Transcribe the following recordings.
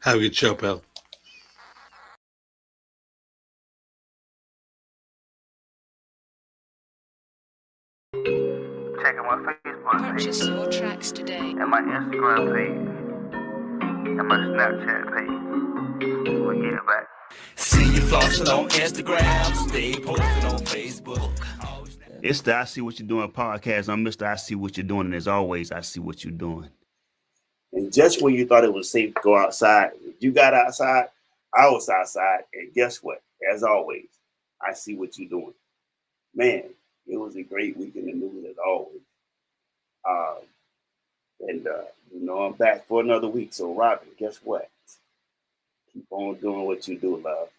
Have a good show, pal. Checking my Facebook page Purchase your tracks today. and my Instagram page and my Snapchat page. We'll get it back. See you flossing on Instagram, stay posting on Facebook. It's the I See What You're Doing podcast. I'm Mr. I See What You're Doing, and as always, I see what you're doing. And just when you thought it was safe to go outside, you got outside, I was outside, and guess what? As always, I see what you're doing. Man, it was a great week in the news as always. I'm back for another week. So, Robin, guess what? Keep on doing what you do, love.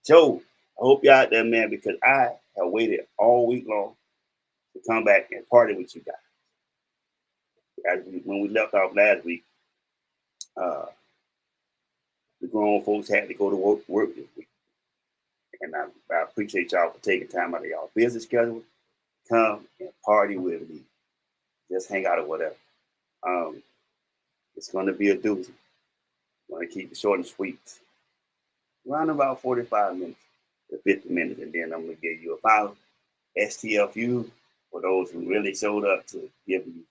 Joe, I hope you're out there, man, because I have waited all week long to come back and party with you guys. When we left off last week, the grown folks had to go to work this week. And I appreciate y'all for taking time out of y'all busy schedule. Come and party with me. Just hang out or whatever. It's going to be a doozy. I'm going to keep it short and sweet. Around about 45 minutes to 50 minutes. And then I'm going to give you a final STFU for those who really showed up to give me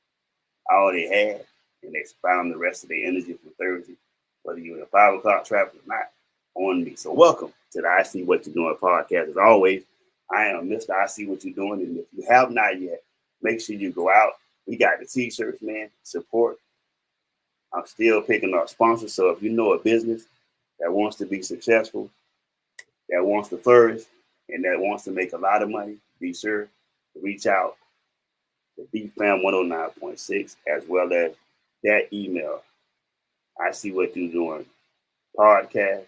all they had and expound the rest of their energy for Thursday, whether you're in a 5 o'clock traffic or not, on me. So welcome to the I See What You're Doing podcast. As always, I am Mr. I See What You're Doing. And if you have not yet, make sure you go out. We got the t-shirts, man. Support. I'm still picking up sponsors. So if you know a business that wants to be successful, that wants to flourish, and that wants to make a lot of money, be sure to reach out to BFAM 109.6 as well as that email. I see what you're doing. Podcast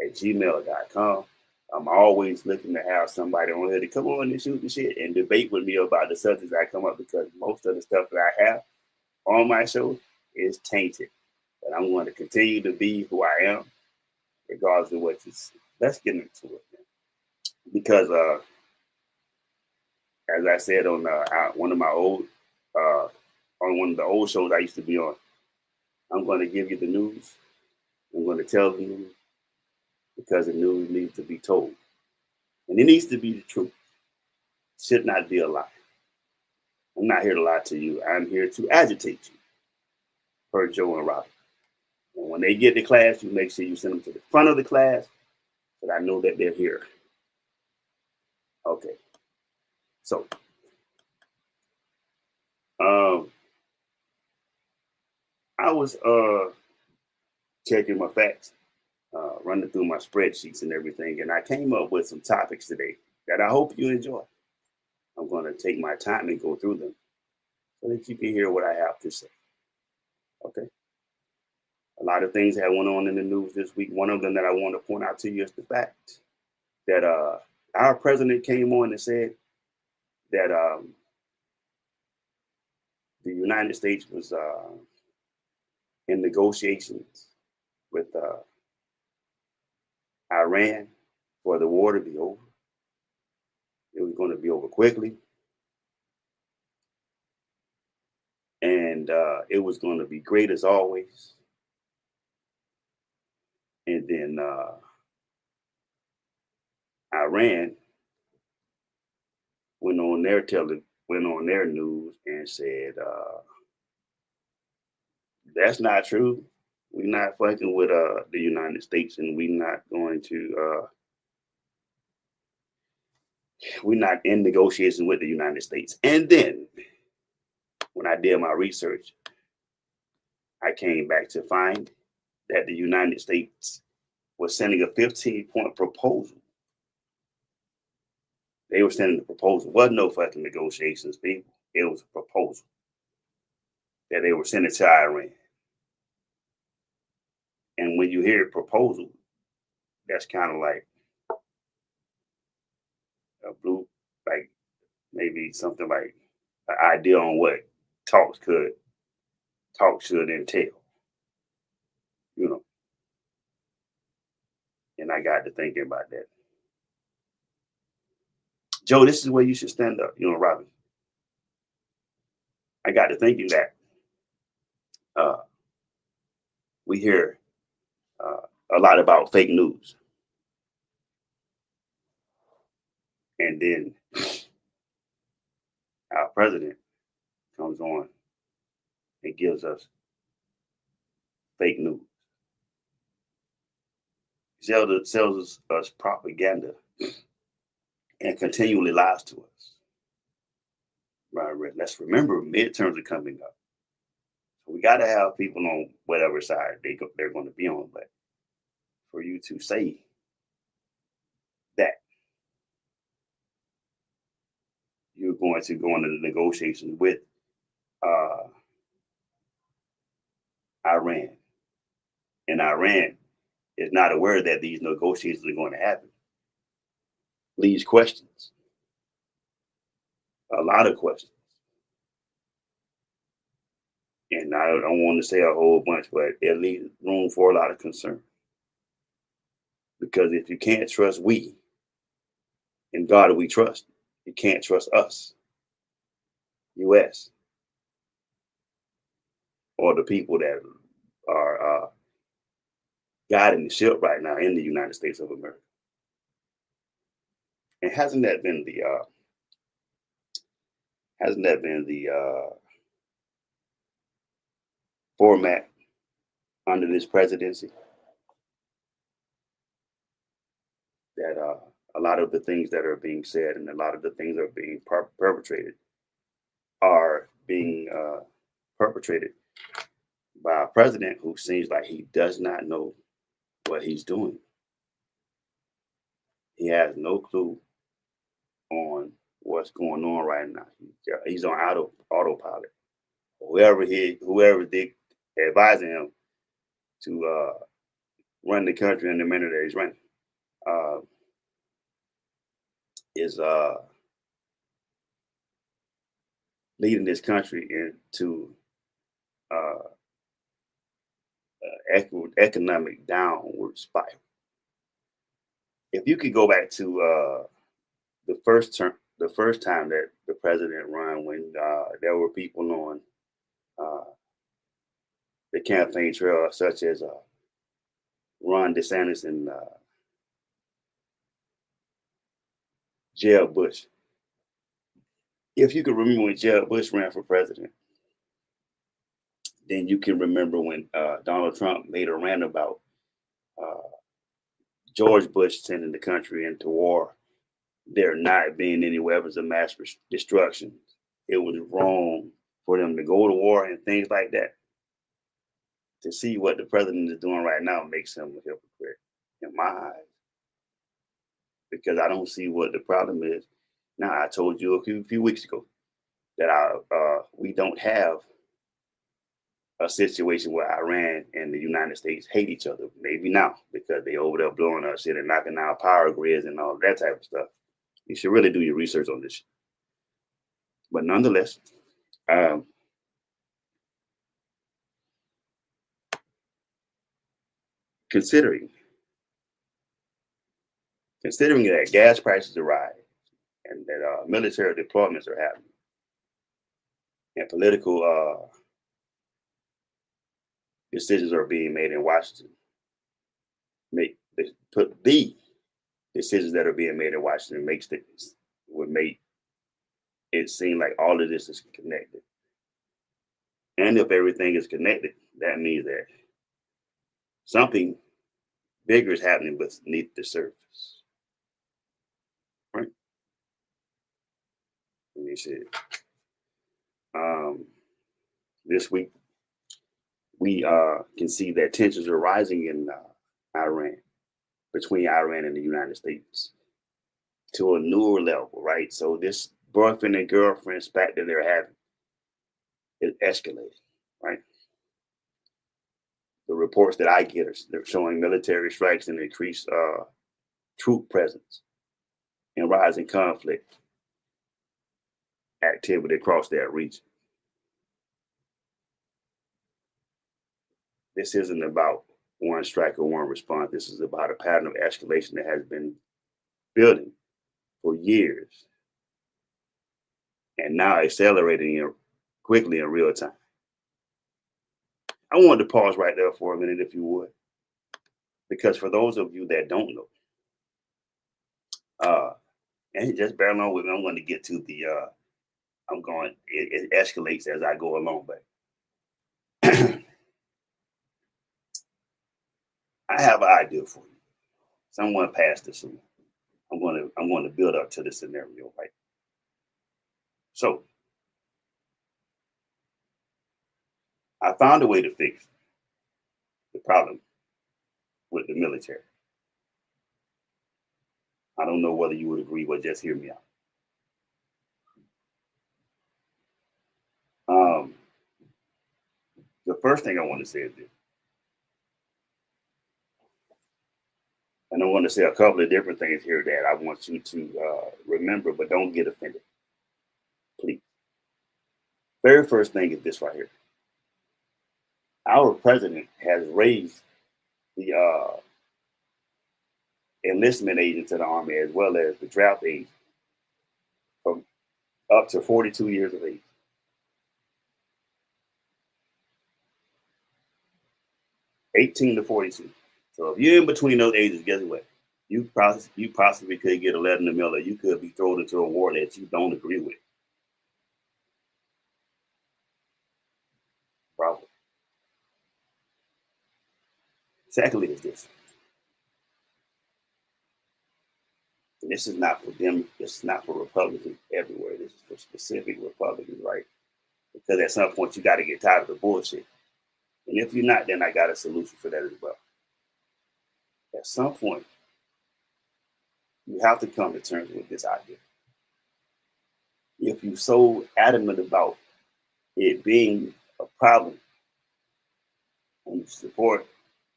at gmail.com. I'm always looking to have somebody on here to come on and shoot the shit and debate with me about the subjects I come up, because most of the stuff that I have on my show is tainted. But I'm going to continue to be who I am, regardless of what you see. Let's get into it, man. Because as I said on one of my old on one of the old shows I used to be on, I'm going to give you the news. I'm going to tell the news because the news needs to be told. And it needs to be the truth. It should not be a lie. I'm not here to lie to you. I'm here to agitate you, per Joe and Robin. And when they get to class, you make sure you send them to the front of the class so that I know that they're here. Okay. So, I was checking my facts, running through my spreadsheets and everything, and I came up with some topics today that I hope you enjoy. I'm going to take my time and go through them so that you can hear what I have to say. Okay. A lot of things that went on in the news this week. One of them that I want to point out to you is the fact that our president came on and said that the United States was in negotiations with Iran for the war to be over. It was going to be over quickly. And it was going to be great as always. And then Iran went on their news and said, that's not true. We're not fucking with the United States, and we're not going to we're not in negotiation with the United States. And then when I did my research, I came back to find that the United States was sending a 15-point proposal. They were sending the proposal. Wasn't no fucking negotiations, people. It was a proposal that they were sending to Iran. And when you hear a proposal, that's kind of like a blue, like maybe something like an idea on what talks should entail, you know. And I got to thinking about that. Joe, this is where you should stand up, you know, Robin. I got to thinking that we hear a lot about fake news. And then our president comes on and gives us fake news. He sells us propaganda and continually lies to us. Right. Let's remember midterms are coming up. We got to have people on whatever side they're going to be on. But for you to say that you're going to go into the negotiations with Iran, and Iran is not aware that these negotiations are going to happen, leaves questions, a lot of questions. And I don't want to say a whole bunch, but it leaves room for a lot of concern. Because if you can't trust we, in God we trust, you can't trust us, U.S., or the people that are guiding the ship right now in the United States of America. And hasn't that been the format under this presidency? That a lot of the things that are being said and a lot of the things that are being perpetrated are being perpetrated by a president who seems like he does not know what he's doing. He has no clue on what's going on right now. He's on autopilot. Whoever they advising him to run the country in the manner that he's running is leading this country into economic downward spiral. If you could go back to the first time that the president ran, when there were people on the campaign trail, such as Ron DeSantis and Jeb Bush. If you could remember when Jeb Bush ran for president, then you can remember when Donald Trump made a rant about George Bush sending the country into war, there not being any weapons of mass destruction. It was wrong for them to go to war and things like that. To see what the president is doing right now makes him a hypocrite in my eyes, because I don't see what the problem is. Now, I told you a few weeks ago that we don't have a situation where Iran and the United States hate each other. Maybe now, because they over there blowing our shit and knocking out power grids and all that type of stuff. You should really do your research on this shit. But nonetheless, considering that gas prices are rising and that military deployments are happening and political decisions are being made in Washington, put the decisions that are being made in Washington would make it seem like all of this is connected. And if everything is connected, that means that something bigger is happening beneath the surface. Right? Let me see. This week, we can see that tensions are rising in Iran, between Iran and the United States, to a newer level, right? So this boyfriend and girlfriend spat that they're having is escalating, right? The reports that I get they're showing military strikes and increased troop presence and rising conflict activity across that region. This isn't about one strike or one response. This is about a pattern of escalation that has been building for years and now accelerating quickly in real time. I wanted to pause right there for a minute, if you would. Because for those of you that don't know, and just bear along with me, I'm going to get to the, it escalates as I go along, but I have an idea for you. Someone passed this on. I'm going to build up to the scenario, right? So I found a way to fix the problem with the military. I don't know whether you would agree, but just hear me out. The first thing I want to say is this, and I want to say a couple of different things here that I want you to remember, but don't get offended, please. Very first thing is this right here. Our president has raised the enlistment age into the Army as well as the draft age from up to 42 years of age. (18 to 42). So if you're in between those ages, guess what? You possibly could get a letter in the mail, or you could be thrown into a war that you don't agree with. Probably. Secondly, is this. And this is not for them. This is not for Republicans everywhere. This is for specific Republicans, right? Because at some point you got to get tired of the bullshit. And if you're not, then I got a solution for that as well. At some point, you have to come to terms with this idea. If you're so adamant about it being a problem and you support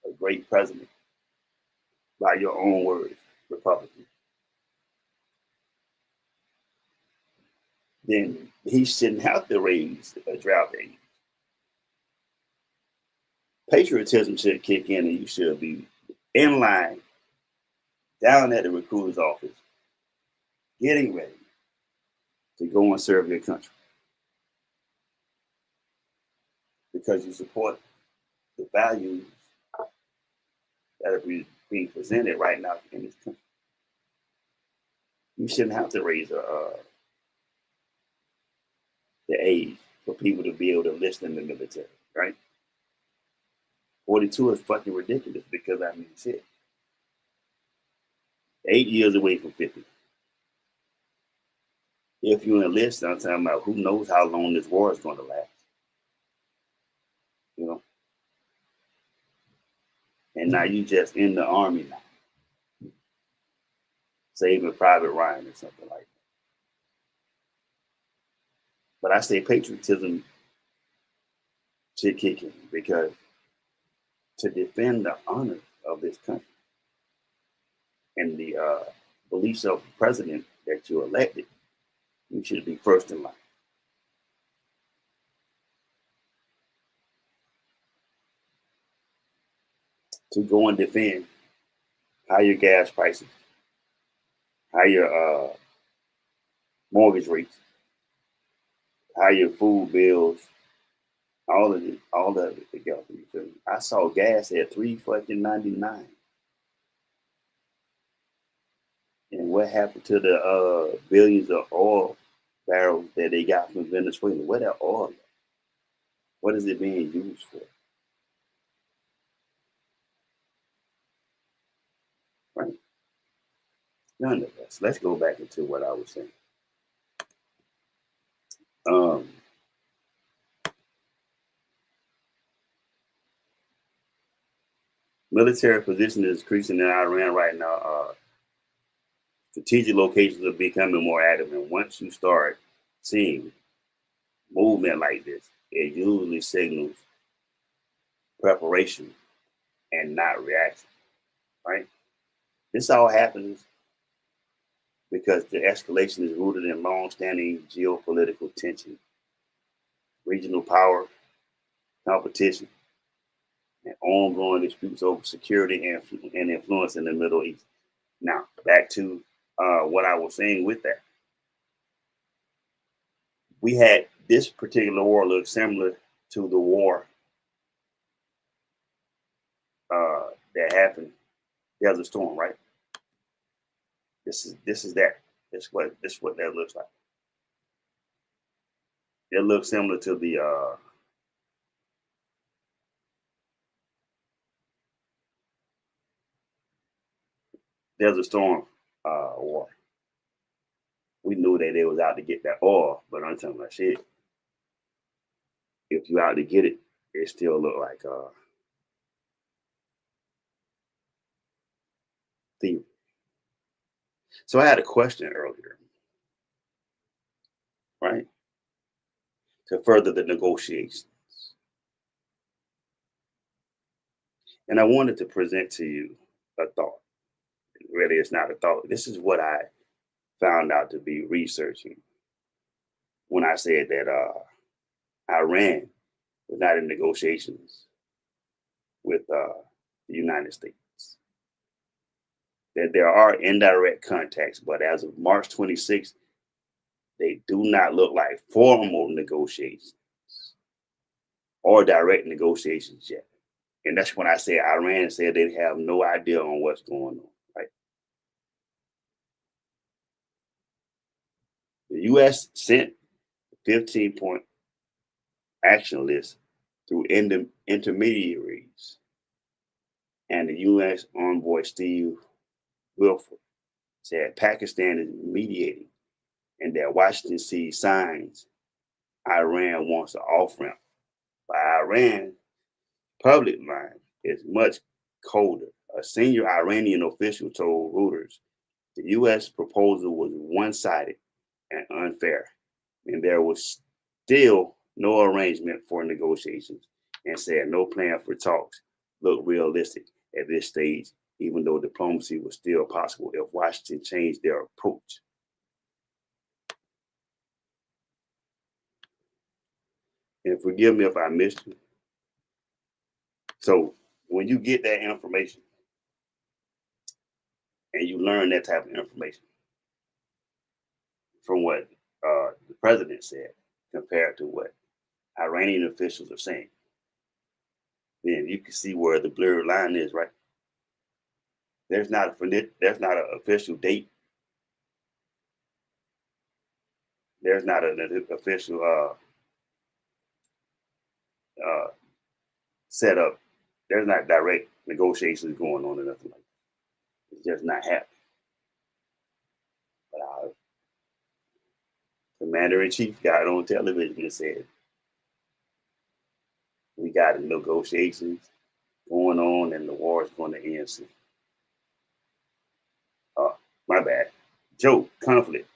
a great president, by your own words, Republican, then he shouldn't have to raise a draft age. Patriotism should kick in, and you should be in line down at the recruiter's office, getting ready to go and serve your country. Because you support the values that are being presented right now in this country. You shouldn't have to raise the age for people to be able to enlist in the military, right? 42 is fucking ridiculous because, I mean, shit. 8 years away from 50. If you enlist, I'm talking about who knows how long this war is going to last. You know? And now you just in the Army now. Saving Private Ryan or something like that. But I say patriotism should kick in, because to defend the honor of this country and the beliefs of the president that you elected, you should be first in line. To go and defend higher gas prices, higher mortgage rates, higher food bills, all of it together. You feel me? I saw gas at $3.99. And what happened to the billions of oil barrels that they got from Venezuela? Where that oil? What is it being used for? Right? Nonetheless, let's go back into what I was saying. Military position is increasing in Iran right now. Strategic locations are becoming more active, and once you start seeing movement like this, it usually signals preparation and not reaction, right? This all happens because the escalation is rooted in long-standing geopolitical tension, regional power, competition, and ongoing disputes over security and influence in the Middle East. Now, back to what I was saying with that. We had this particular war look similar to the war that happened Desert Storm, right? This is that. This is what that looks like. It looks similar to the Desert Storm war. We knew that they was out to get that oil, but I'm telling you, shit. If you out to get it, it still look like thievery. So I had a question earlier, right? To further the negotiations. And I wanted to present to you a thought. Really, it's not a thought. This is what I found out to be researching when I said that Iran was not in negotiations with the United States. That there are indirect contacts, but as of March 26th, they do not look like formal negotiations or direct negotiations yet. And that's when I say Iran said they have no idea on what's going on, right? The U.S. sent a 15-point action list through intermediaries, and the U.S. envoy Steve Wilford said Pakistan is mediating and that Washington sees signs Iran wants an off-ramp. But Iran public line is much colder. A senior Iranian official told Reuters the U.S. proposal was one-sided and unfair, and there was still no arrangement for negotiations, and said no plan for talks looked realistic at this stage, even though diplomacy was still possible if Washington changed their approach. And forgive me if I missed you. So when you get that information and you learn that type of information from what the president said compared to what Iranian officials are saying, then you can see where the blurred line is, right? There's not an official date. There's not an official setup. There's not direct negotiations going on or nothing like that. It's just not happening. But our commander-in-chief got on television and said, we got negotiations going on and the war is going to end soon. My bad. Joe, conflict.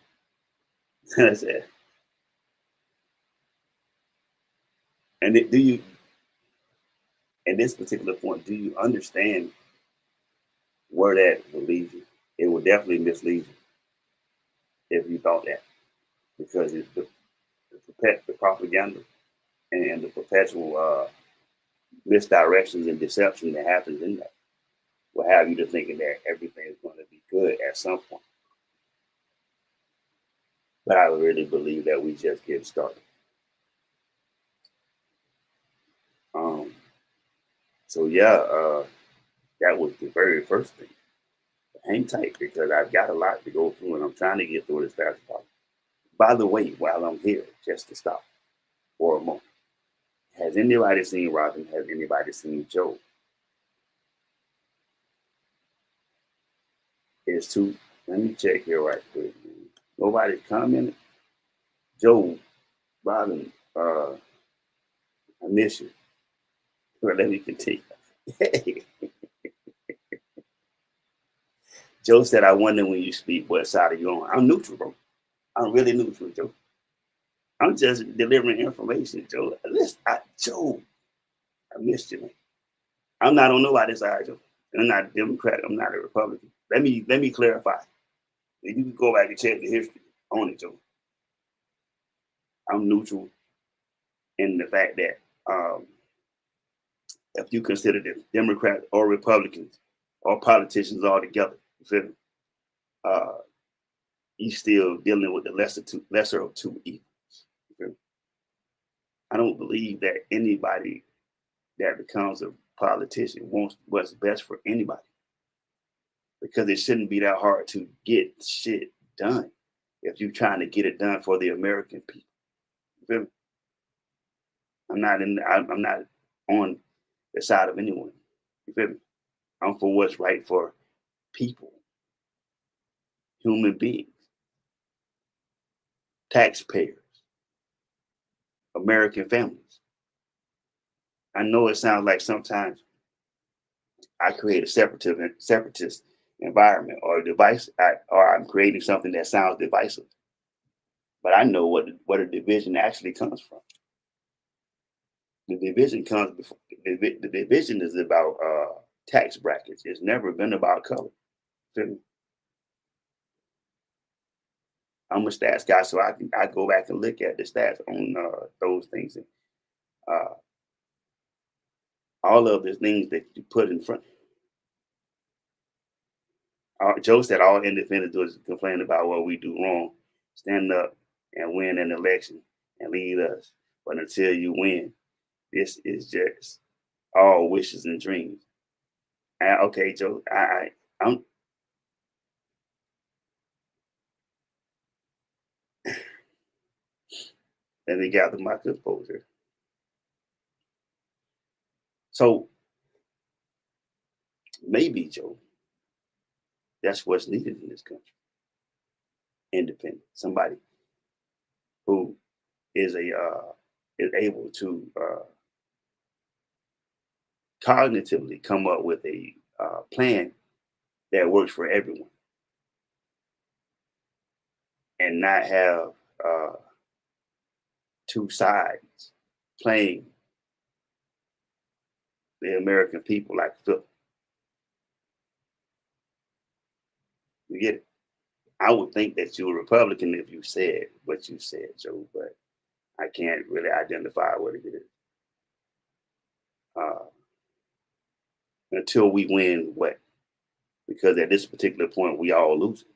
That's it. And do you, at this particular point, do you understand where that will lead you? It will definitely mislead you if you thought that, because it's the propaganda and the perpetual misdirections and deception that happens in that will have you to thinking that everything is going to be good at some point. But I really believe that we just get started. So yeah, that was the very first thing. Hang tight, because I've got a lot to go through and I'm trying to get through it as fast as possible. By the way, while I'm here, just to stop for a moment, has anybody seen Robin? Has anybody seen Joe? It's two. Let me check here right quick. Nobody's commented. Joe, Robin, I miss you. Well, let me continue. Joe said, I wonder when you speak, what side are you on? I'm neutral, bro. I'm really neutral, Joe. I'm just delivering information, Joe. Listen, Joe, I missed you, man. I'm not on nobody's side, Joe. I'm not a Democrat. I'm not a Republican. Let me clarify. You can go back and check the history on it, Joe. I'm neutral in the fact that if you consider them Democrats or Republicans or politicians all together, you feel me? You still dealing with the lesser of two evils. You feel me? I don't believe that anybody that becomes a politician wants what's best for anybody. because it shouldn't be that hard to get shit done if you're trying to get it done for the American people. You feel me? I'm not on the side of anyone. You feel me? I'm for what's right for people, human beings, taxpayers, American families. I know it sounds like sometimes I create a separatist environment or device, or I'm creating something that sounds divisive. But I know what a division actually comes from. The division comes before. The division is about tax brackets. It's never been about color. Feel me? I'm a stats guy, so I go back and look at the stats on those things. And, all of the things that you put in front. Joe said all independents do is complain about what we do wrong, stand up and win an election and lead us. But until you win, this is just all wishes and dreams. And, okay, Joe, I'm. Let me gather my composure. So maybe, Joe, that's what's needed in this country. Independent, somebody who is able to cognitively come up with a plan that works for everyone, and not have two sides playing the American people like Phil. You get it? I would think that you're a Republican if you said what you said, Joe, but I can't really identify what it is. Until we win what? Because at this particular point, we all losing.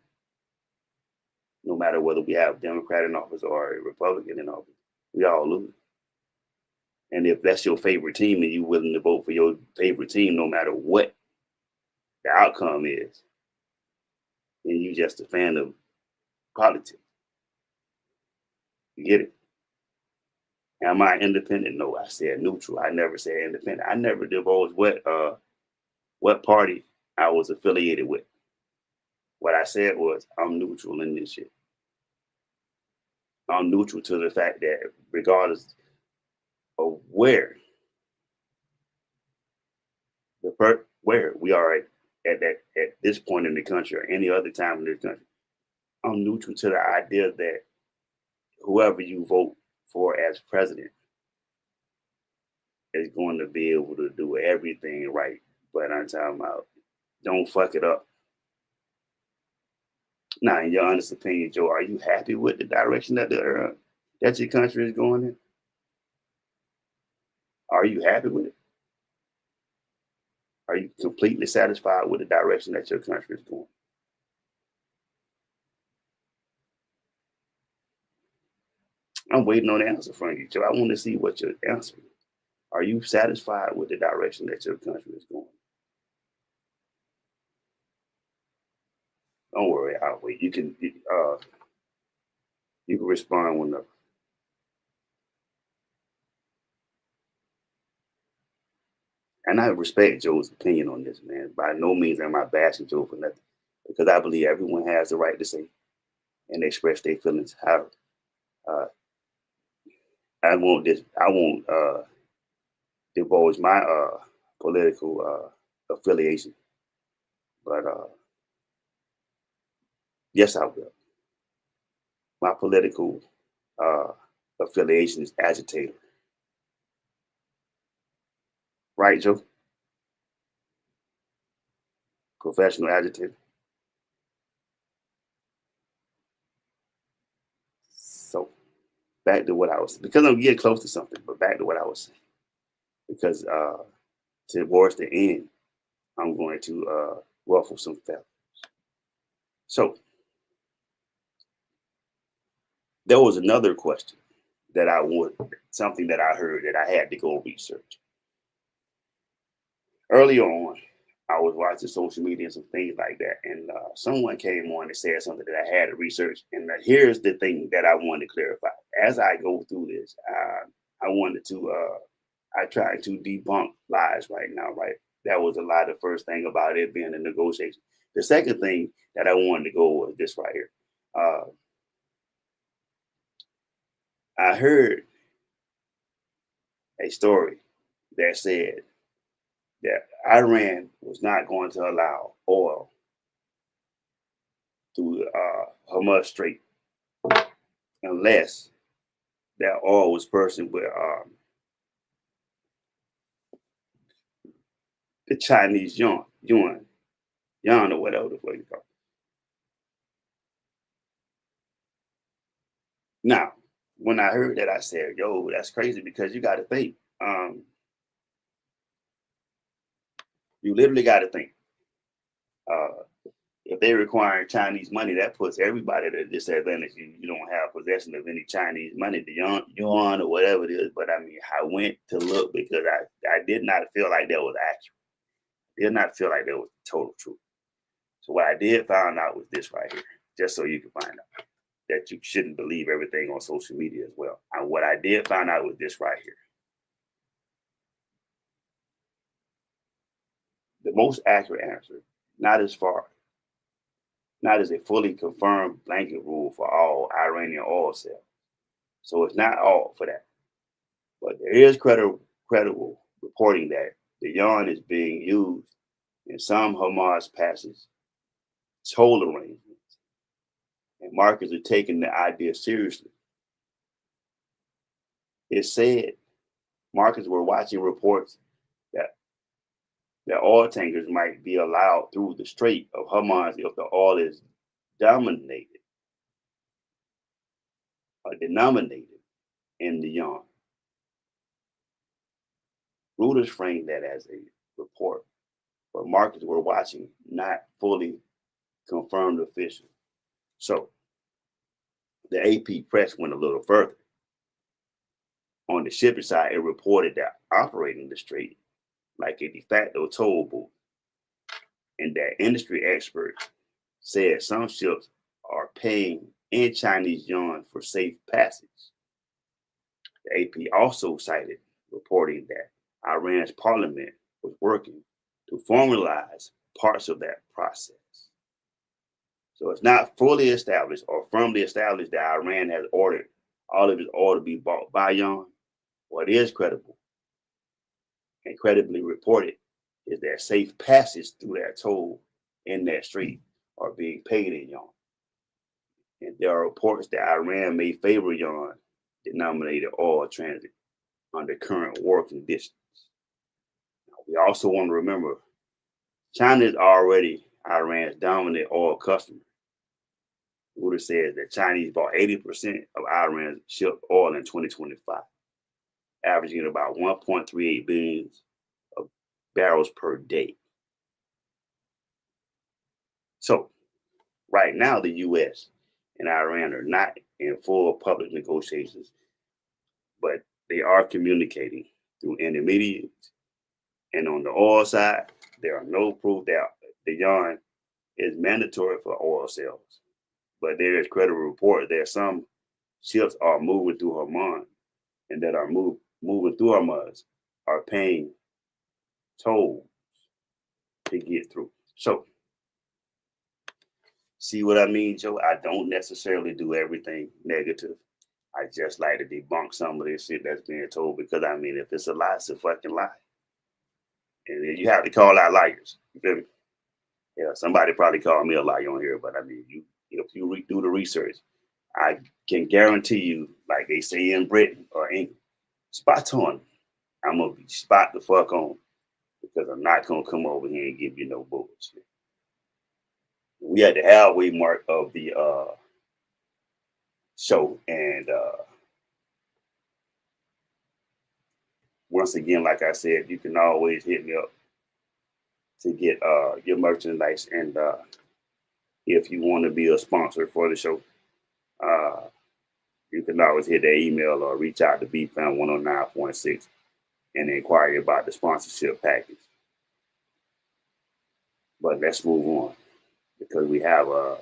No matter whether we have a Democrat in office or a Republican in office, we all losing. And if that's your favorite team and you're willing to vote for your favorite team no matter what the outcome is, then you just a fan of politics. You get it? Am I independent? No, I said neutral. I never said independent. I never divulged what party I was affiliated with. What I said was I'm neutral in this shit. I'm neutral to the fact that regardless of where we are at this point in the country or any other time in this country, I'm neutral to the idea that whoever you vote for as president is going to be able to do everything right. But I'm talking about don't fuck it up. Now, in your honest opinion, Joe, are you happy with the direction that that your country is going in? Are you happy with it? Are you completely satisfied with the direction that your country is going? I'm waiting on the answer from you, Joe. I want to see what your answer is. Are you satisfied with the direction that your country is going? Don't worry, I'll wait. You can respond whenever. And I respect Joe's opinion on this, man. By no means am I bashing Joe for nothing, because I believe everyone has the right to say and express their feelings. However, I won't divulge my political affiliation, but yes, I will. My political affiliation is agitator. Right, Joe? Professional agitator. So back to what I was, because I'm getting close to something, but back to what I was saying. Because towards the end, I'm going to ruffle some feathers. So there was another question that something that I heard that I had to go research. Earlier on, I was watching social media and some things like that, and someone came on and said something that I had to research. And here's the thing that I wanted to clarify. As I go through this, I wanted to, I tried to debunk lies right now, right? That was a lie, the first thing about it being a negotiation. The second thing that I wanted to go was this right here. I heard a story that said that Iran was not going to allow oil through Hormuz Strait unless that oil was purchased with the Chinese yuan or whatever the fuck you call it. Now, when I heard that, I said, "Yo, that's crazy," because you got to think. You literally got to think. If they require Chinese money, that puts everybody at a disadvantage. You don't have possession of any Chinese money, the yuan or whatever it is. But I mean, I went to look because I did not feel like that was accurate. Did not feel like that was the total truth. So what I did find out was this right here, just so you can find out that you shouldn't believe everything on social media as well. And what I did find out was this right here. The most accurate answer, not as a fully confirmed blanket rule for all Iranian oil sales. So it's not all for that. But there is credible reporting that the yuan is being used in some Hamas passes toll arrangements, and markets are taking the idea seriously. It said markets were watching reports that oil tankers might be allowed through the Strait of Hormuz if the oil is denominated in the yuan. Reuters framed that as a report, but markets were watching, not fully confirmed official. So the AP press went a little further. On the shipping side, it reported that operating the strait like a de facto toll booth, and that industry experts said some ships are paying in Chinese yuan for safe passage. The AP also cited reporting that Iran's parliament was working to formalize parts of that process. So it's not fully established or firmly established that Iran has ordered all of its oil to be bought by yuan. What is credible and credibly reported is that safe passage through that toll in that strait are being paid in yuan. And there are reports that Iran may favor yuan denominated oil transit under current war conditions. Now, we also want to remember China is already Iran's dominant oil customer. Reuters says that Chinese bought 80% of Iran's shipped oil in 2025, averaging about 1.38 billion of barrels per day. So right now, the U.S. and Iran are not in full public negotiations, but they are communicating through intermediaries. And on the oil side, there are no proof that the yuan is mandatory for oil sales. But there is credible report that some ships are moving through Hormuz and that are moving through Hormuz are paying tolls to get through. So, see what I mean, Joe? I don't necessarily do everything negative. I just like to debunk some of this shit that's being told because, I mean, if it's a lie, it's a fucking lie. And you have to call out liars. You feel me? Yeah, somebody probably called me a liar on here, but I mean, if you do the research, I can guarantee you, like they say in Britain or England, spot on. I'm gonna be spot the fuck on because I'm not gonna come over here and give you no bullshit. We had the halfway mark of the show, and once again, like I said, you can always hit me up to get your merchandise, and if you want to be a sponsor for the show, you can always hit that email or reach out to BFAM 109.6 and inquire about the sponsorship package. But let's move on because we have a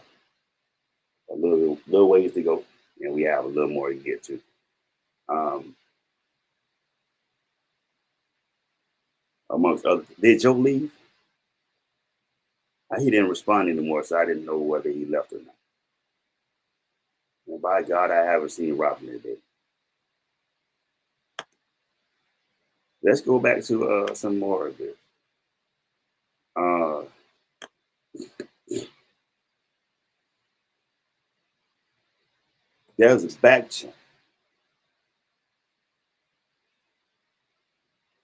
little ways to go, and we have a little more to get to. Amongst others, did Joe leave? He didn't respond anymore, so I didn't know whether he left or not. And by God, I haven't seen Robin today. Let's go back to some more of this. There's a back check.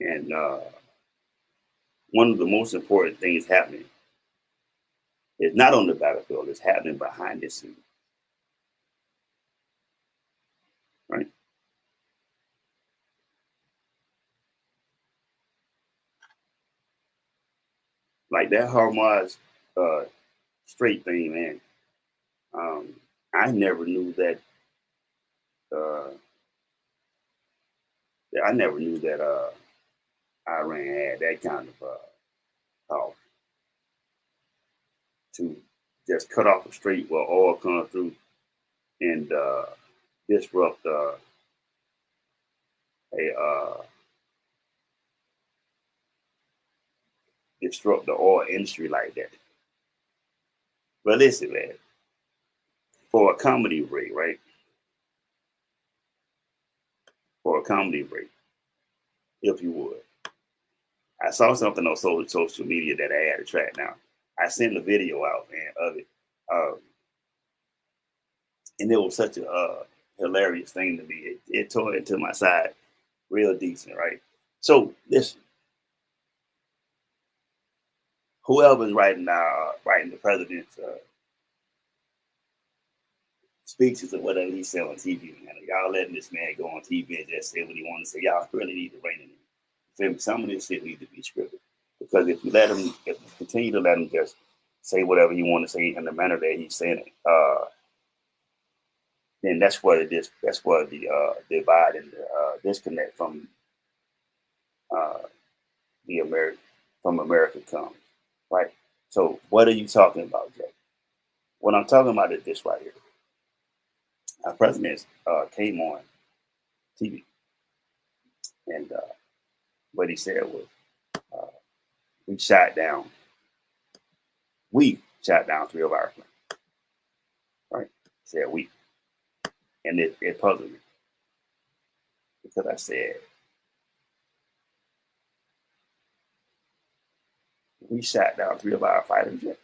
And one of the most important things happening is not on the battlefield, it's happening behind the scenes. Right? Like that Hamas straight thing, man. I never knew that. I never knew that Iran had that kind of power to just cut off a street where oil comes through and disrupt disrupt the oil industry like that. But listen, man, for a comedy break, right? For a comedy break, if you would. I saw something on social media that I had to track down. I sent a video out, man, of it. And it was such a hilarious thing to me. It tore into my side real decent, right? So listen, whoever's writing the president's speeches or whatever he said on TV, man, y'all letting this man go on TV and just say what he wants to say. Y'all really need to rein it in. Some of this shit needs to be scripted, because if you continue to let him just say whatever he want to say in the manner that he's saying it, then that's where the divide and the disconnect from America comes, right? So what are you talking about, Jay? What I'm talking about is this right here. Our president came on TV, and what he said was, we shot down 3 of our planes, right? He said we. And it puzzled me, because I said, we shot down 3 of our fighter jets.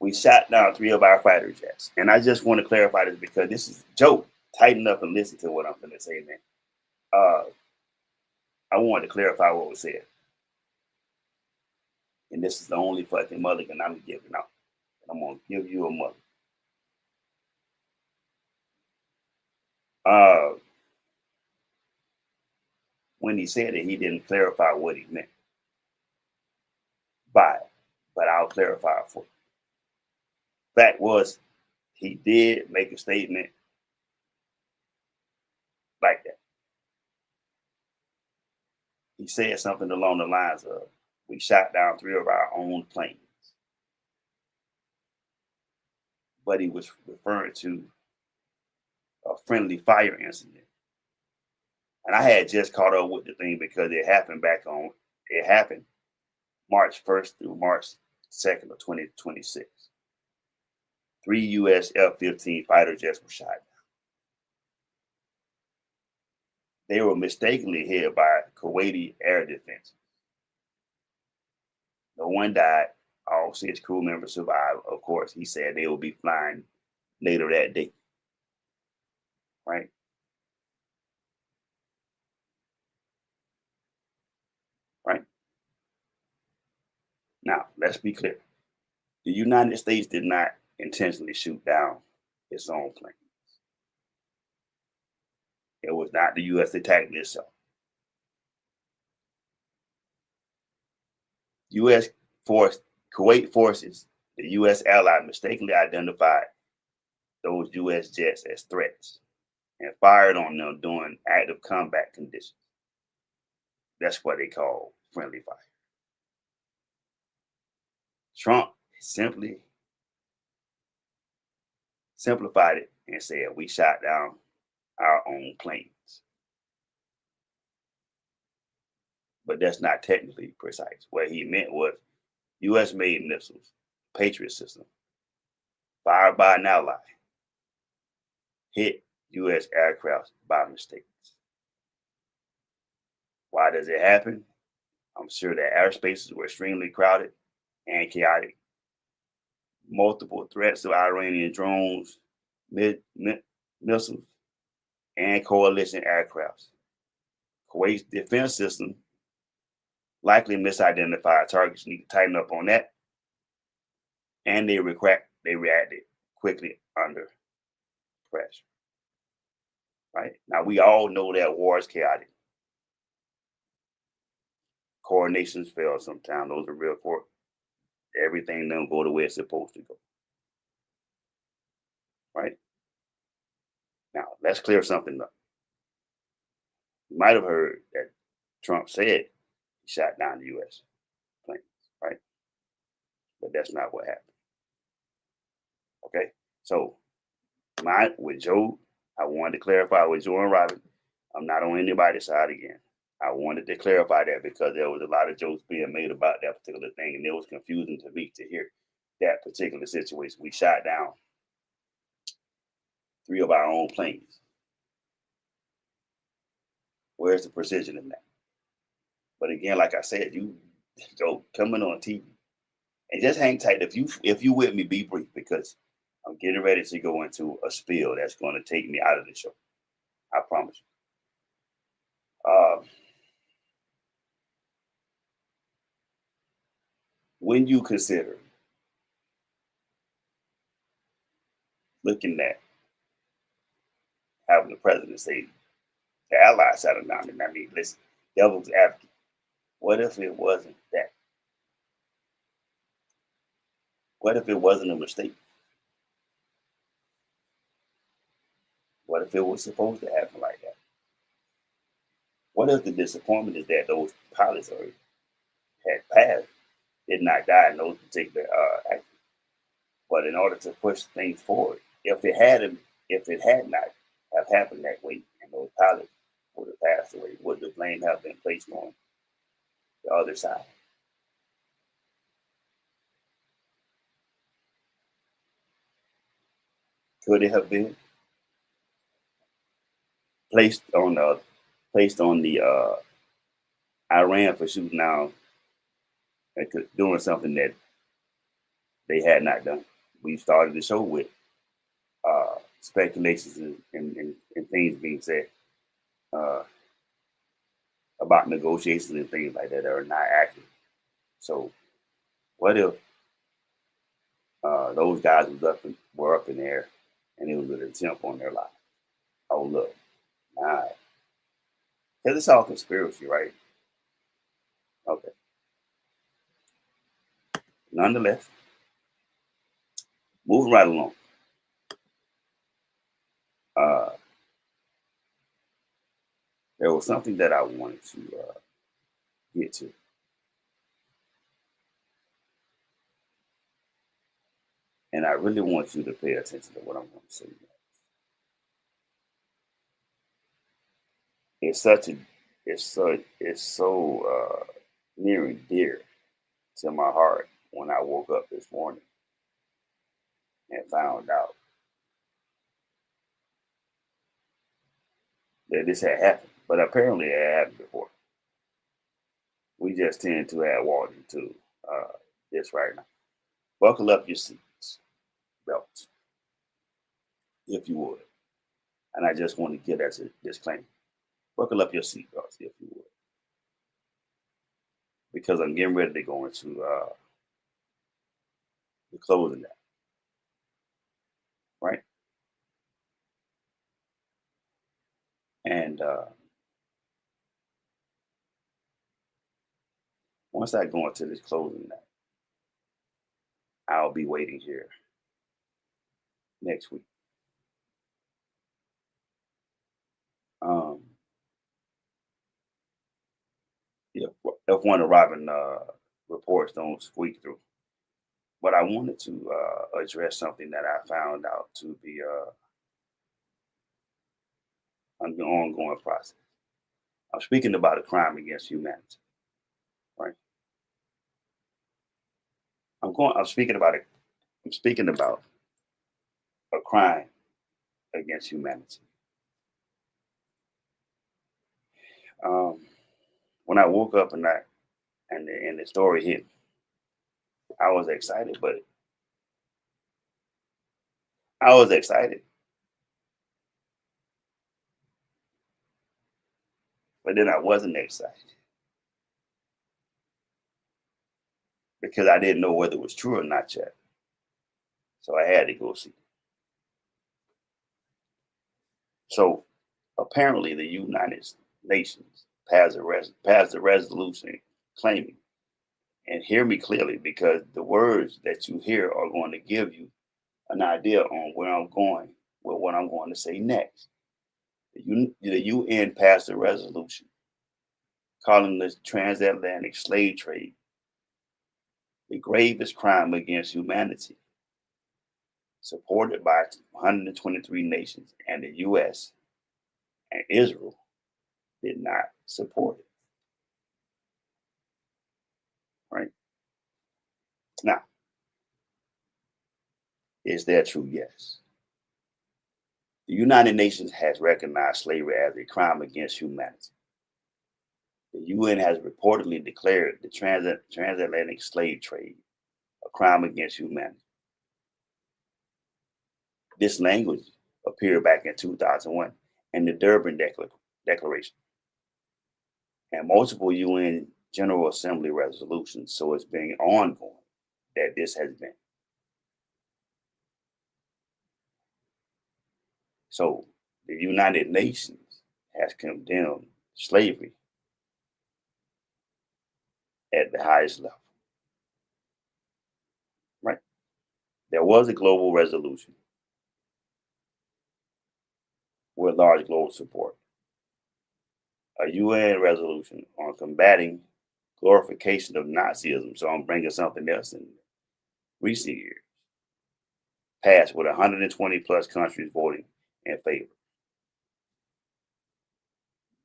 We shot down 3 of our fighter jets. And I just want to clarify this, because this is Joe. Tighten up and listen to what I'm going to say, man. I wanted to clarify what was said. And this is the only fucking mulligan I'm giving out. I'm going to give you a mulligan. When he said it, he didn't clarify what he meant by it, but I'll clarify for you. Fact was, he did make a statement like that. He said something along the lines of, we shot down 3 of our own planes. But he was referring to a friendly fire incident. And I had just caught up with the thing, because it happened March 1st through March 2nd of 2026. 3 U.S. F-15 fighter jets were shot down. They were mistakenly hit by Kuwaiti air defense. No one died. All 6 crew members survived. Of course, he said they will be flying later that day. Right? Right? Now, let's be clear. The United States did not intentionally shoot down its own plane. It was not the U.S. attacking itself. Kuwait forces, the U.S. ally, mistakenly identified those U.S. jets as threats and fired on them during active combat conditions. That's what they call friendly fire. Trump simply simplified it and said we shot down our own planes. But that's not technically precise. What he meant was U.S. made missiles, Patriot system, fired by an ally, hit U.S. aircraft by mistake. Why does it happen? I'm sure that airspaces were extremely crowded and chaotic. Multiple threats of Iranian drones, missiles, and coalition aircrafts. Kuwait's defense system likely misidentified targets. Need to tighten up on that. And they reacted quickly under pressure. Right? Now, we all know that war is chaotic. Coordinations fail sometimes. Those are real court. Everything don't go the way it's supposed to go. Right? Now, let's clear something up. You might have heard that Trump said he shot down the U.S. planes, right? But that's not what happened. Okay? So, with Joe, I wanted to clarify with Joe and Robin, I'm not on anybody's side again. I wanted to clarify that because there was a lot of jokes being made about that particular thing, and it was confusing to me to hear that particular situation. We shot down 3 of our own planes. Where's the precision in that? But again, like I said, you go coming on TV and just hang tight. If you with me, be brief because I'm getting ready to go into a spiel that's going to take me out of the show. I promise you. When you consider looking at having the president say the allies shut him down, and I mean, listen, devil's advocate. What if it wasn't that? What if it wasn't a mistake? What if it was supposed to happen like that? What if the disappointment is that those pilots had passed, did not die in those particular actions? But in order to push things forward, if it had not have happened that way, and those pilots would have passed away, would the blame have been placed on the other side? Could it have been placed on the Iran for shooting down and doing something that they had not done? We started the show with speculations and things being said about negotiations and things like that are not accurate. So, what if those guys were up in the air and it was an attempt on their life? Oh, look, nah, because it's all conspiracy, right? Okay. Nonetheless, moving right along. There was something that I wanted to get to. And I really want you to pay attention to what I'm going to say next. It's so near and dear to my heart when I woke up this morning and found out that this had happened. But apparently it had happened before. We just tend to add water to this right now. Buckle up your seats, belts, if you would. And I just want to give that as a disclaimer. Buckle up your seatbelts, if you would. Because I'm getting ready to go into the closing that. Right? And once I go into this closing that, I'll be waiting here next week. if one of Robin reports don't squeak through. But I wanted to address something that I found out to be an ongoing process. I'm speaking about a crime against humanity, right? I'm speaking about it. I'm speaking about a crime against humanity. When I woke up and the story hit, I was excited, but then I wasn't excited because I didn't know whether it was true or not yet. So I had to go see. So apparently, the United Nations passed a resolution claiming, and hear me clearly, because the words that you hear are going to give you an idea on where I'm going with what I'm going to say next. The UN passed a resolution calling the transatlantic slave trade the gravest crime against humanity, supported by 123 nations, and the U.S. and Israel did not support it. Right? Now, is that true? Yes. The United Nations has recognized slavery as a crime against humanity. The UN has reportedly declared the transatlantic slave trade a crime against humanity. This language appeared back in 2001 in the Durban Declaration and multiple UN General Assembly resolutions, so it's been ongoing that this has been. So the United Nations has condemned slavery at the highest level. Right? There was a global resolution with large global support, a UN resolution on combating glorification of Nazism. So I'm bringing something else in recent years, passed with 120 plus countries voting in favor.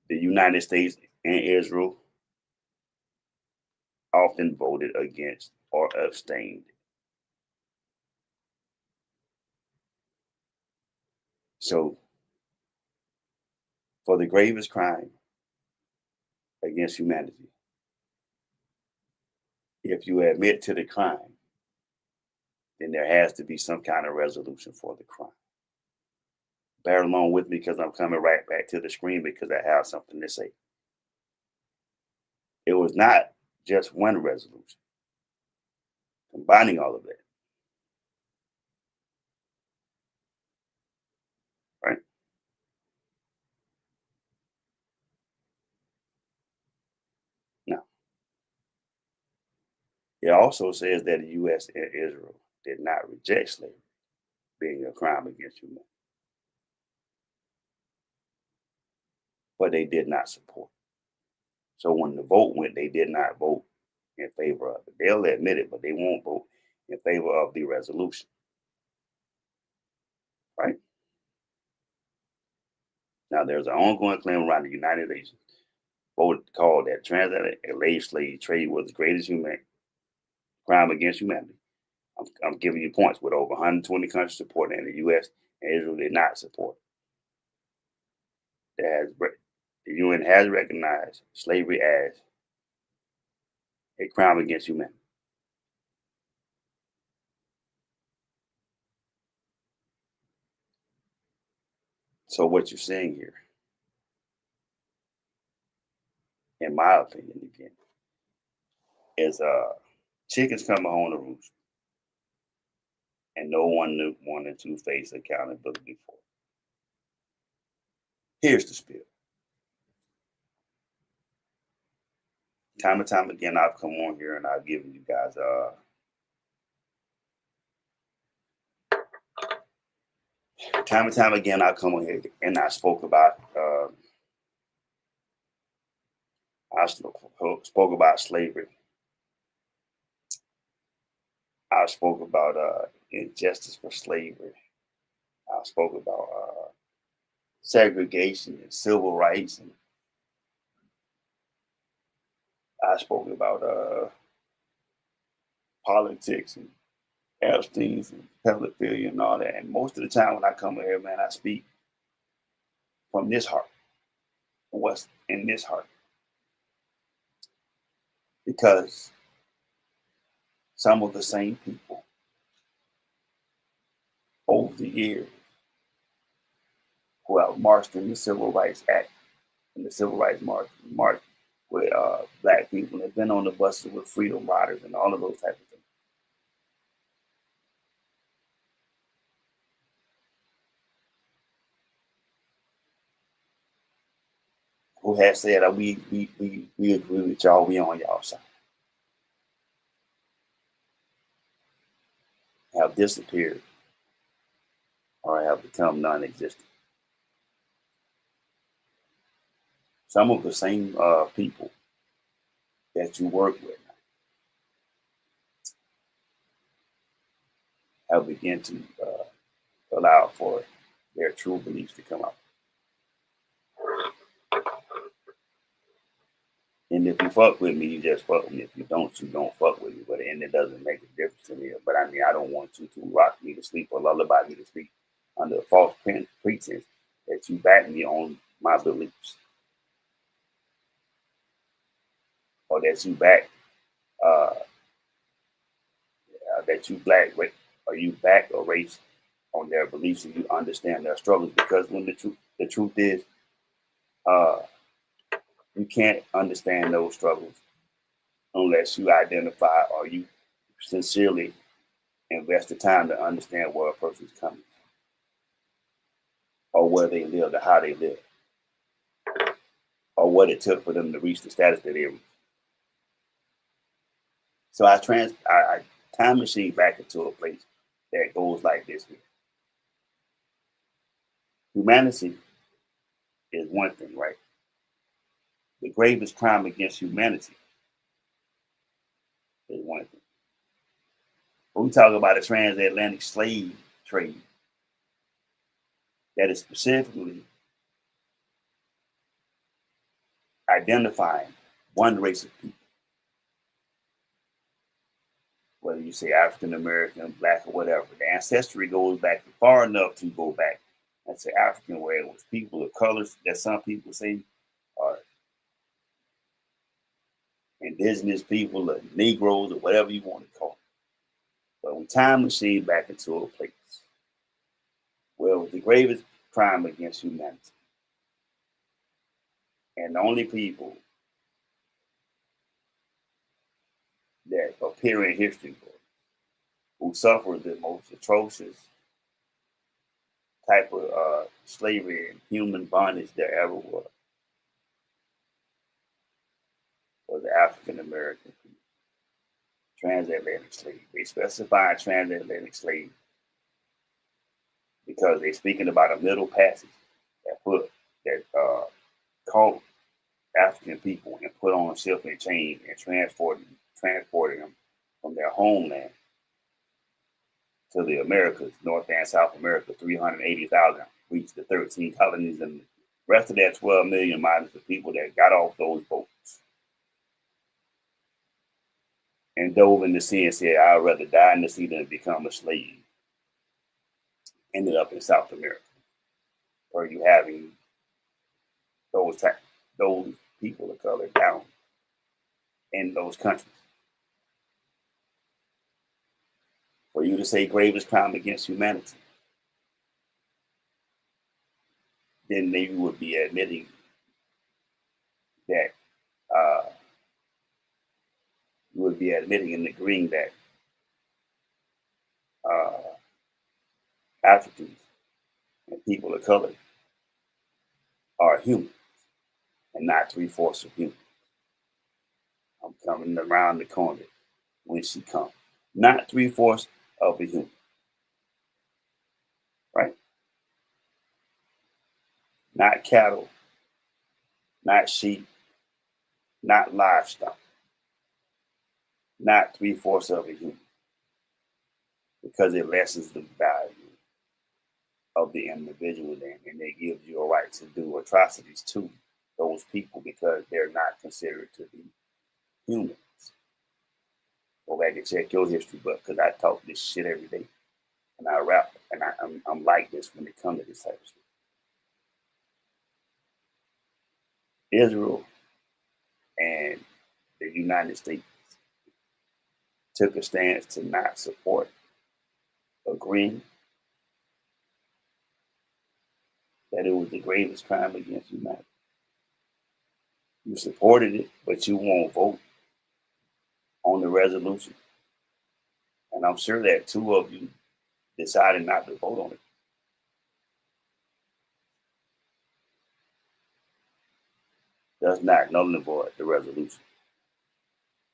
The United States and Israel often voted against or abstained. So, for the gravest crime against humanity, if you admit to the crime, then there has to be some kind of resolution for the crime. Bear along with me because I'm coming right back to the screen because I have something to say. It was not just one resolution, combining all of that. Right? Now, it also says that the U.S. and Israel did not reject slavery being a crime against humanity, but they did not support. So when the vote went, they did not vote in favor of it. They'll admit it, but they won't vote in favor of the resolution. Right? Now, there's an ongoing claim around the United Nations vote called that transatlantic slave trade was the greatest human crime against humanity. I'm giving you points with over 120 countries supporting, and the U.S. and Israel did not support. The UN has recognized slavery as a crime against humanity. So what you're seeing here, in my opinion, again, is chickens come home to roost, and no one wanted to face accountability for it. Here's the spiel. Time and time again, I've come on here and I've given you guys time and time again, I've come on here and I spoke about I spoke about slavery. I spoke about injustice for slavery. I spoke about segregation and civil rights, and I spoke about politics and Epstein's and pedophilia and all that. And most of the time when I come here, man, I speak from this heart, what's in this heart. Because some of the same people over the years who have marched in the Civil Rights Act and the Civil Rights March with black people, have been on the buses with freedom riders and all of those types of things. Who have said that we agree with y'all, we on y'all side. Have disappeared or have become non-existent. Some of the same people that you work with have begun to allow for their true beliefs to come out. And if you fuck with me, you just fuck with me. If you don't fuck with me. But and it doesn't make a difference to me. But I mean, I don't want you to rock me to sleep or lullaby me to sleep under a false pretense that you back me on my beliefs. Or that you back, that you black, or you back or race on their beliefs and you understand their struggles. Because when the truth is, you can't understand those struggles unless you identify or you sincerely invest the time to understand where a person's coming from, or where they lived, or how they lived, or what it took for them to reach the status that they reached. So I time machine back into a place that goes like this here. Humanity is one thing, right? The gravest crime against humanity is one thing. When we talk about a transatlantic slave trade that is specifically identifying one race of people, whether you say African American, black, or whatever, the ancestry goes back far enough to go back and say African, where it was people of colors that some people say are indigenous people or Negroes or whatever you want to call it. But we time machine back into a place where it was the gravest crime against humanity. And the only people that appear in history books who suffered the most atrocious type of slavery and human bondage there ever was the African American people. Transatlantic slave. They specify transatlantic slave because they're speaking about a middle passage that caught African people and put on a ship and chain and transporting them from their homeland to the Americas, North and South America. 380,000 reached the 13 colonies, and the rest of that 12 million minus the people that got off those boats and dove in the sea and said, I'd rather die in the sea than become a slave. Ended up in South America, where you having those people of color down in those countries. For you to say gravest crime against humanity, then maybe you would be admitting that you would be admitting and agreeing that Africans and people of color are human and not 3/4 of human. I'm coming around the corner when she comes. Not 3/4 of a human. Right? Not cattle, not sheep, not livestock, not 3/4 of a human, because it lessens the value of the individual then, and it gives you a right to do atrocities to those people because they're not considered to be humans. Go back and check your history book, because I talk this shit every day, and I rap, and I'm like this when it comes to this type of shit. Israel and the United States took a stance to not support agreeing that it was the gravest crime against humanity. You supported it, but you won't vote on the resolution. And I'm sure that 2 of you decided not to vote on it. Does not null and void the resolution.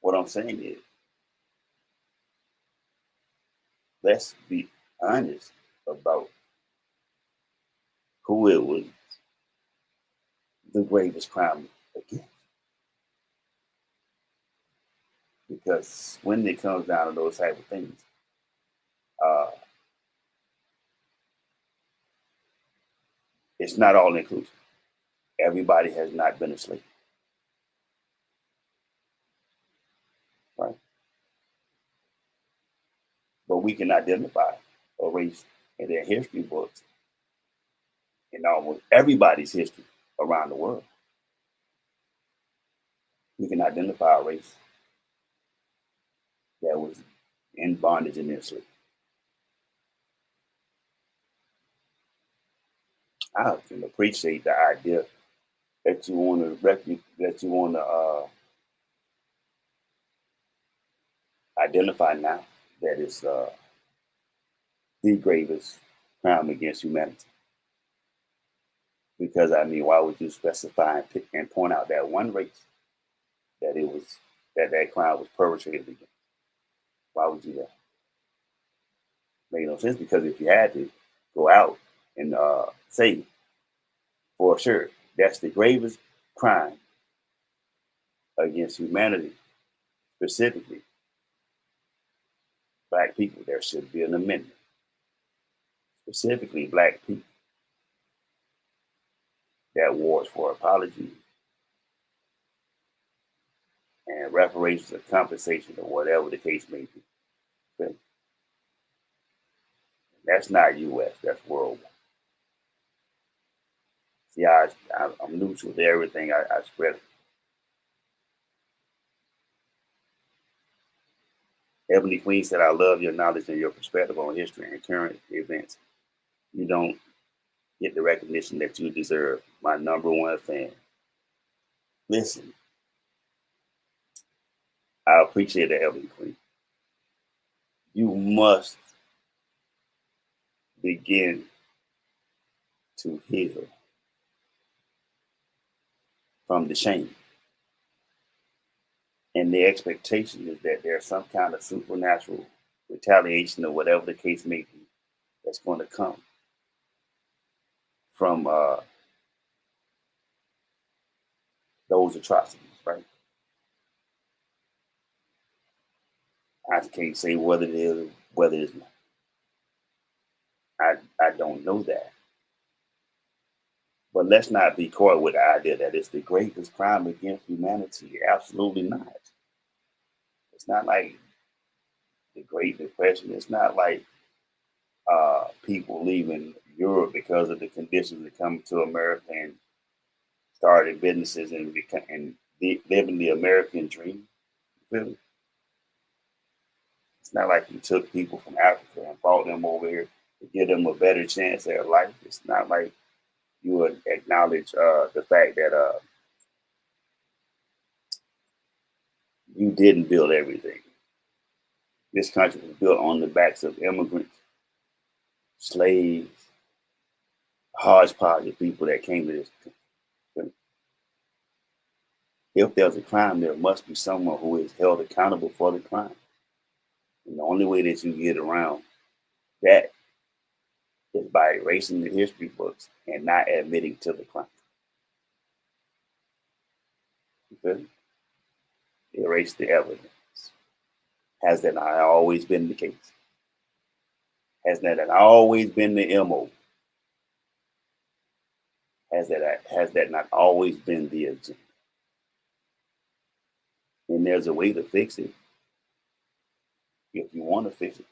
What I'm saying is, let's be honest about who it was the gravest crime against. Because when it comes down to those type of things, it's not all inclusive. Everybody has not been a slave. Right? But we can identify a race in their history books in almost everybody's history around the world. We can identify a race that was in bondage and enslaved. I can appreciate the idea that you want to identify now that it's the gravest crime against humanity. Because I mean, why would you specify and pick and point out that one race that that crime was perpetrated against? Why would you do that? Made no sense, because if you had to go out and say for sure that's the gravest crime against humanity, specifically Black people, there should be an amendment. Specifically Black people that wars for apology and reparations or compensation or whatever the case may be. Okay? That's not U.S., that's worldwide. See, I'm neutral to everything I spread. Ebony Queen said, I love your knowledge and your perspective on history and current events. You don't get the recognition that you deserve. My #1 fan. Listen, I appreciate that, Ebony Queen. You must begin to heal from the shame. And the expectation is that there's some kind of supernatural retaliation or whatever the case may be that's going to come from those atrocities, right? I can't say whether it is or whether it's not. I don't know that. But let's not be caught with the idea that it's the gravest crime against humanity. Absolutely not. It's not like the Great Depression. It's not like people leaving Europe because of the conditions that come to America and started businesses and living the American dream. Really. It's not like you took people from Africa and brought them over here to give them a better chance at life. It's not like you would acknowledge the fact that you didn't build everything. This country was built on the backs of immigrants, slaves, hodgepodge of people that came to this country. If there's a crime, there must be someone who is held accountable for the crime. And the only way that you get around that is by erasing the history books and not admitting to the crime. You feel me? erase the evidence. Has that not always been the case? Has that not always been the MO? Has that not always been the agenda? And there's a way to fix it if you want to fix it.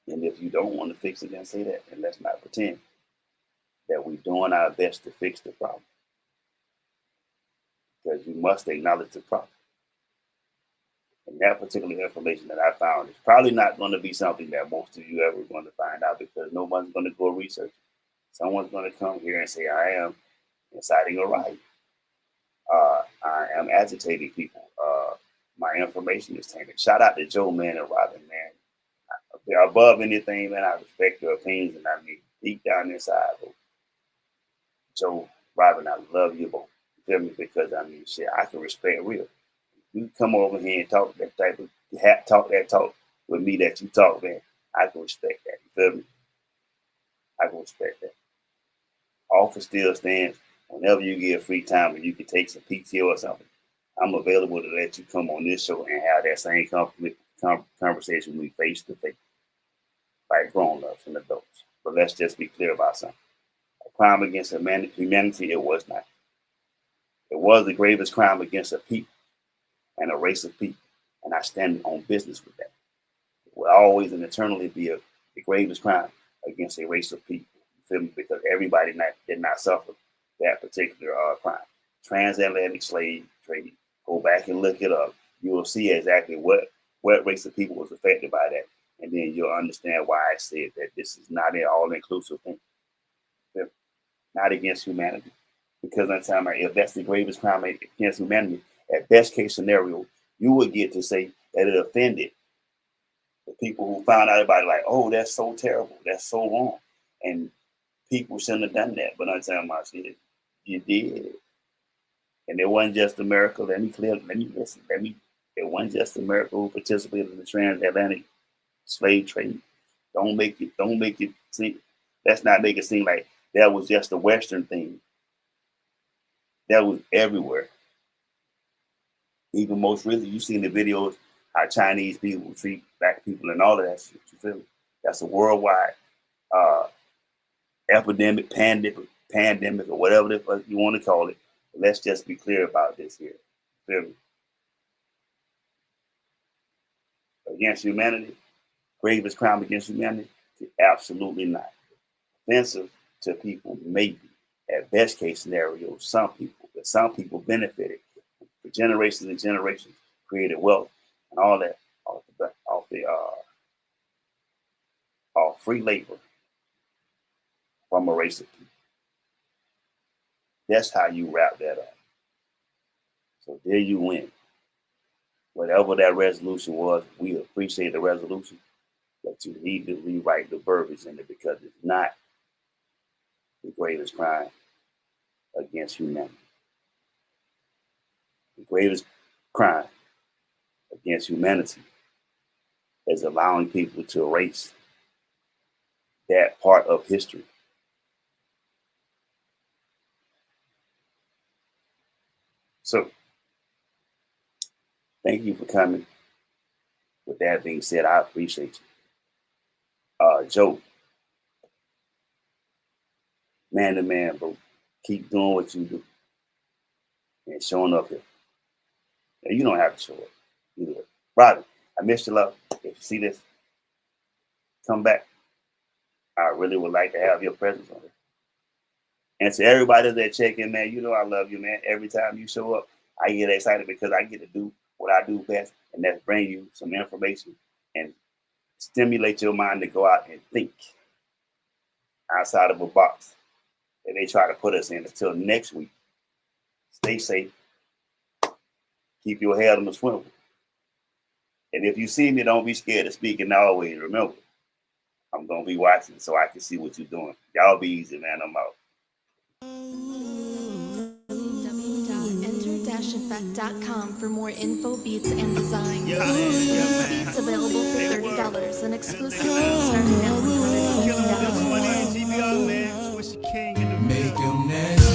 And if you don't want to fix it, then say that. And let's not pretend that we're doing our best to fix the problem. Because you must acknowledge the problem. And that particular information that I found is probably not going to be something that most of you ever going to find out, because no one's going to go research it. Someone's going to come here and say, I am inciting a riot. I am agitating people. My information is tainted. Shout out to Joe, man, and Robin, man. They're above anything, man. I respect your opinions, and I mean, deep down inside, bro. Joe, Robin, I love you both. You feel me? Because, I mean, shit, I can respect real. You come over here and talk that type of talk with me that you talk, man. I can respect that. You feel me? I can respect that. Offer still stands. Whenever you get free time and you can take some PTO or something, I'm available to let you come on this show and have that same conversation we face to face, like grown-ups and adults. But let's just be clear about something. A crime against humanity, it was not. It was the gravest crime against a people and a race of people, and I stand on business with that. It will always and eternally be the gravest crime against a race of people. You feel me? Because everybody did not suffer that particular crime. Transatlantic slave trade. Go back and look it up. You will see exactly what race of people was affected by that, and then you'll understand why I said that this is not an all-inclusive thing. Not against humanity, because I'm telling you, if that's the gravest crime against humanity, at best case scenario, you would get to say that it offended the people who found out about it, like, oh, that's so terrible, that's so wrong, and people shouldn't have done that. But I'm telling you, you did, and it wasn't just America. It wasn't just America who participated in the transatlantic slave trade. Don't make it seem. Let's not make it seem like that was just a Western thing. That was everywhere. Even most recently, you've seen the videos how Chinese people treat black people and all of that shit. You feel me? That's a worldwide epidemic, pandemic, or whatever the fuck you want to call it. But let's just be clear about this here. You feel me? Against humanity, gravest crime against humanity? Absolutely not. Offensive to people, maybe. At best case scenario, some people, but some people benefited for generations and generations, created wealth and all that off free labor from a race of people. That's how you wrap that up. So there you win. Whatever that resolution was, we appreciate the resolution, but you need to rewrite the verbiage in it, because it's not the greatest crime against humanity. The greatest crime against humanity is allowing people to erase that part of history. So, thank you for coming. With that being said, I appreciate you. Joe, man to man, bro, keep doing what you do and showing up here. Now, you don't have to show up. You do it. Robin, I miss you, love. If you see this, come back. I really would like to have your presence on it. And to everybody that check in, man, you know I love you, man. Every time you show up, I get excited because I get to do what I do best, and that's bring you some information and stimulate your mind to go out and think outside of a box that they try to put us in. Until next week, stay safe. Keep your head on the swivel. And if you see me, don't be scared to speak. And always remember, I'm going to be watching so I can see what you're doing. Y'all be easy, man. I'm out. www.enter-effect.com for more info, beats, and designs. Beats available for $30 and exclusive starting at $150. Make 'em nasty.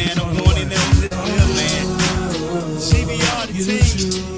man. I'm going in there with this, man. CBR the team.